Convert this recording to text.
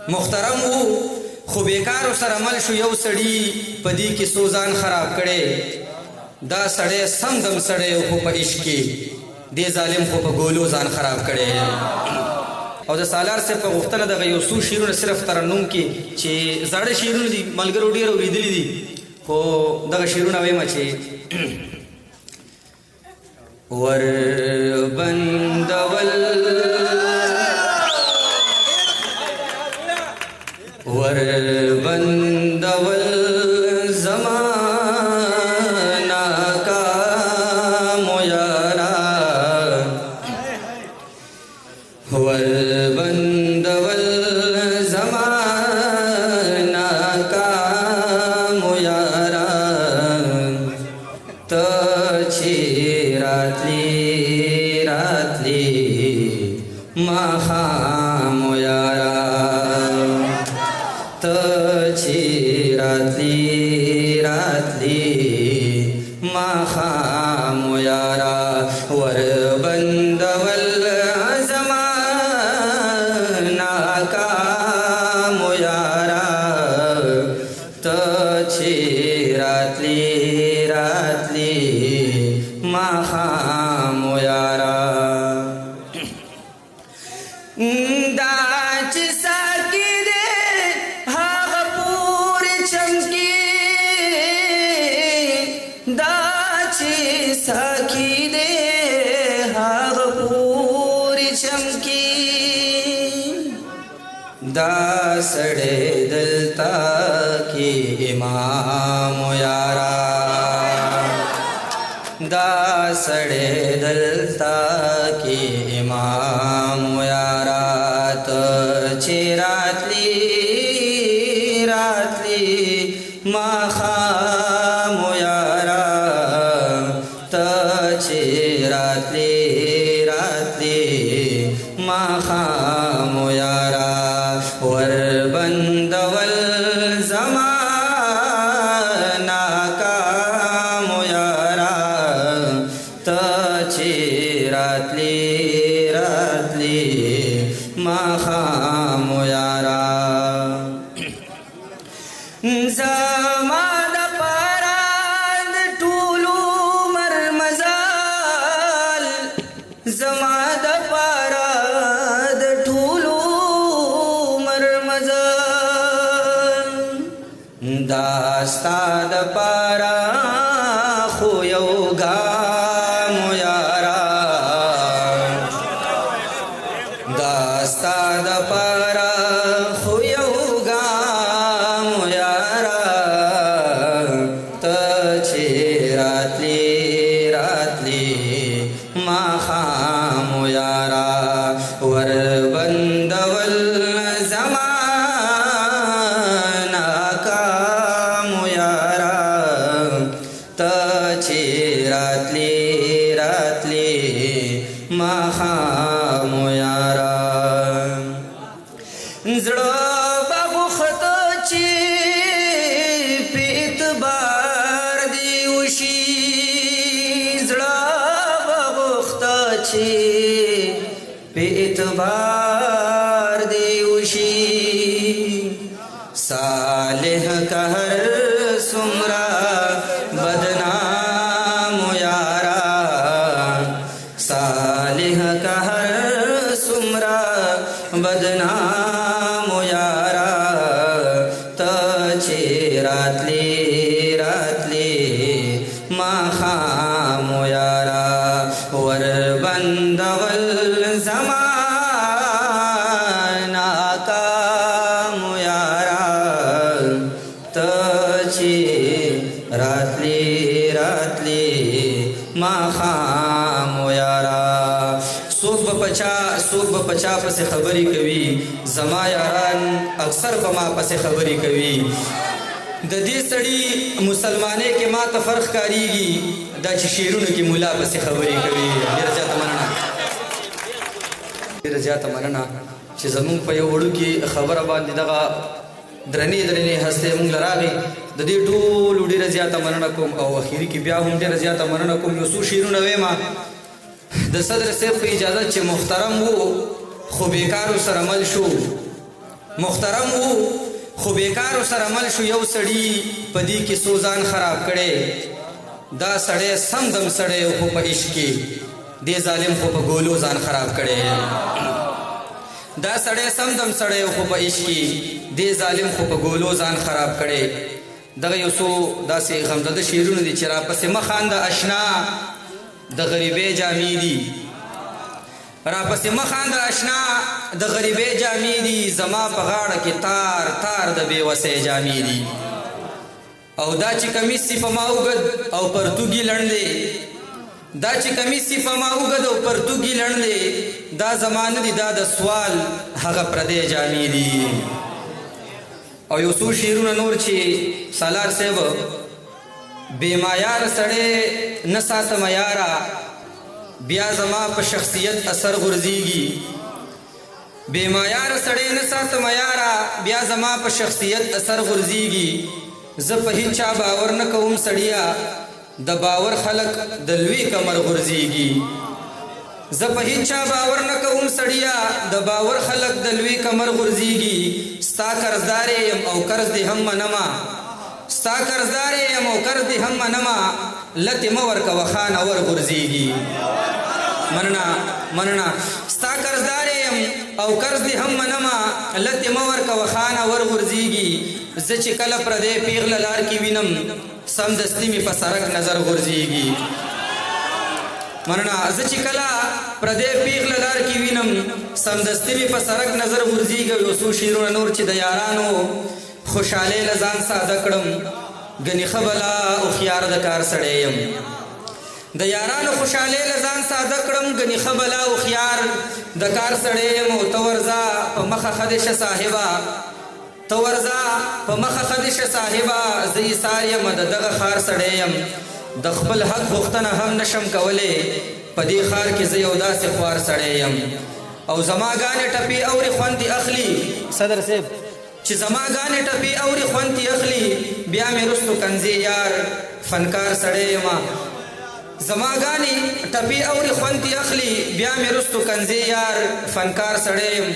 محترم وو خو بیکار سره عمل شو یو سړی په دې کې سوزان خراب کړي دا سړی سم دم سړی خو په عشق کې دې ظالم خو په ګولو ځان خراب کړي او د سالار صاحب په غوښتنه دغه یو څو شعرونه صرف ترنم کې چې زاړه شعرونه دي ملګرو ډېر اورېدلي دي خو دغه شعرونه وایم چې ور بندول زمانہ کا مویارا ور بندول زمانہ کا مویارا تچی راتلی مہا مویارا تچی راتلی مہا مویارا ور بندول زمانہ کا مویارا تچی راتلی مہا مویارا ساکی دے ہاغ پوری چمکی دا سڑے دلتا کی امام یارا دا سڑے دلتا کی امام یارا تچی راتلی مخام یارا تچی راتلی مخام یارا ور بندول زمانہ کا مویارا تچی راتلی مخام یارا زما د پران ټولو مرمزال زما د پران ټولو مرمزال داستا د پرا خو یو ګام یارا داستا د پرا خو یو مخام یارا ور بندول زمانہ کا مویارا تچی راتلی مخام یارا زړه بغخت چی پیت بار دی وشي پہ اعتبار دیوشی صالح کا ہر سمرا بدنام یارا صالح کا ہر سمرا بدنام یارا تچی راتلی مخام یارا ور بندول زمانہ کا مویارا تچی راتلی مخام یارا سوک بپچا پس خبری کوي زما یاران اکثر پما پس خبری کوي د دې سړي مسلمانۍ کې ما ته فرق کاریږي دا چې شعرونو کې مولا پسې خبرې کوي ډېره زیاته مننه چې زمونږ په یو وړوکي خبره باندې دغه درنې هستې مونږ له راغې د دې ټولو ډېره زیاته مننه کوم او اخري کې بیا هم ډېره زیاته مننه کوم یو څو شعرونه ویمه د صدر صاحب په اجازت چې محترم وو خو بیکارو سره مل شو محترم وو خو بیکارو سره مل شو یو سړي په دې کې سوزان خراب کړي دا سړی سم دم سړی خو په عشق کې دې ظالم خو په ګولو ځان خراب کړي دا سړی سم دم سړی خو په عشق کې دې ظالم خو په ګولو ځان خراب کړي دغه یو څو داسې غمزده شعرونه دي چې راپسې مخانده اشنا د غریبۍ جامې دي راپسې مخانده اشنا د غریبۍ جامې دي زما په غاړه کې تار تار د بېوسۍ جامې دي او دا چې کمیس سي په ما اوږد او پرتوګي لنډ دی دا چې کمیس سي په ما اوږد او پرتوګي لنډ دی دا زمانه دي دا د سوال هغه پردی جامې دي او یو څو شعرونه نور چې سالار صاحب بې معیار سړی نه ساتم یاره بیا زما په شخصیت اثر غورځېږي بې معیار سړی نه ساتم یاره بیا زما په شخصیت اثر غورځېږي زه په هیڅ چا باور نه کوم سړیا د باور خلق د لوی کمر غورځېږي زه په هیڅ چا باور نه کوم سړیا د باور خلق د لوی کمر غورځېږي ستا قرضدار یم او قرض دې هم منمه ستا قرضدار یم او قرض دې هم منمه لتې مه ورکوه خانه ور غورځېږي مننه ستا قرضدار یم او قرض دې هم منمه لتې مه ورکوه خانه ور غورځېږي زه چې کله پردی پیغله لار کې وینم سمدستي مې په سړک نظر غورځېږي مننه زه چې کله پردی پیغله لار کې وینم سمدستي مې په سړک نظر غورځېږي یو څو شعرونه نور چې د یارانو خوشحالۍ له ځان ساده کړم ګنې ښه بلا هوښیار د کار سړی یم د یارانو خوشحالۍ له ځان ساده کړم ګنې ښه بلا هوښیار د کار سړی یم او ته ورځه په مخه ښه دې شه صاحبه ته ورځه په مخه ښه دې شه صاحبه زه ایثار یم د دغه ښار سړی یم د خپل حق غوښتنه هم نشم کولی په دې ښار کې زه یو داسې خوار سړی یم او زما ګانې ټپې اورې خوند دې اخلي صدر صاحب چې زما ګانې ټپې اورې خوند دې اخلي بیا مې رستو کنځې یار فنکار سړی یم زما ګانې ټپې اورې خوند دې اخلي بیا مې رستو کنځې یار فنکار سړی یم